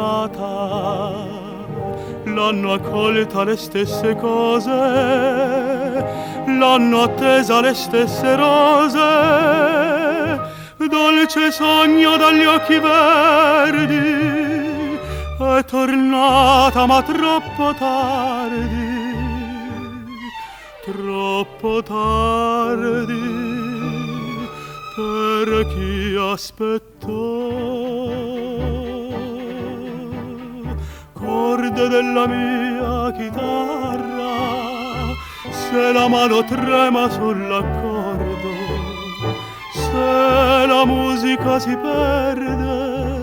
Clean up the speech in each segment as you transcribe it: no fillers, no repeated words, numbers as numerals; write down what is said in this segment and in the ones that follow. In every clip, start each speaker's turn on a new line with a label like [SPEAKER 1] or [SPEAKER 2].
[SPEAKER 1] nata, l'hanno accolta le stesse cose, l'hanno attesa le stesse rose, dolce sogno dagli occhi verdi, è tornata ma troppo tardi, troppo tardi per chi aspettò. Corde della mia chitarra, se la mano trema sull'accordo, se la musica si perde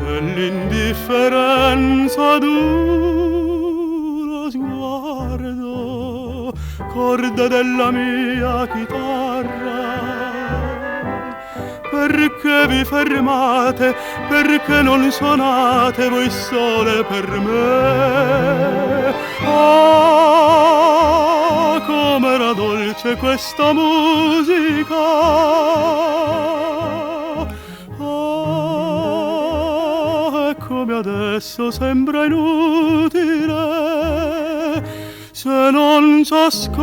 [SPEAKER 1] nell'indifferenza d'uno sguardo. Corde della mia chitarra, perché vi fermate, perché non suonate voi sole per me? Ah, com'era dolce questa musica! Ah, e come adesso sembra inutile se non s'ascolterà.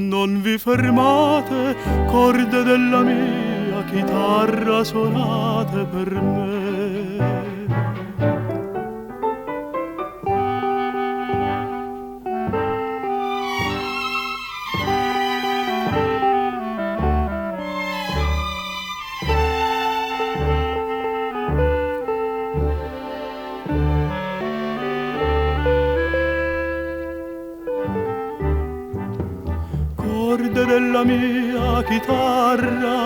[SPEAKER 1] Non vi fermate, corde della mia chitarra, suonate per me. Corde della mia chitarra,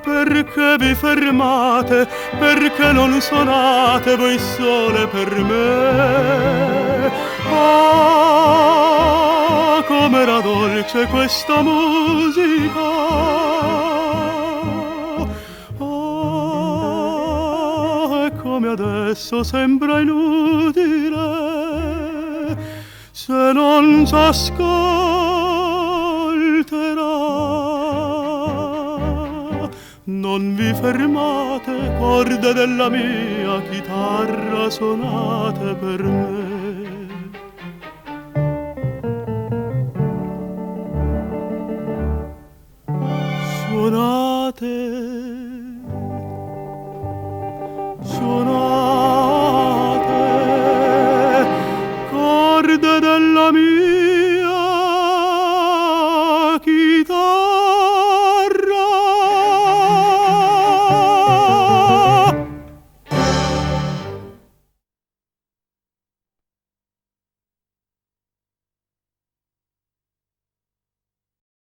[SPEAKER 1] perché vi fermate, perché non suonate voi sole per me? Ah, com'era dolce questa musica! Ah, e come adesso sembra inutile se non s'ascolterà. Non vi fermate, corde della mia chitarra, suonate per me. Suonate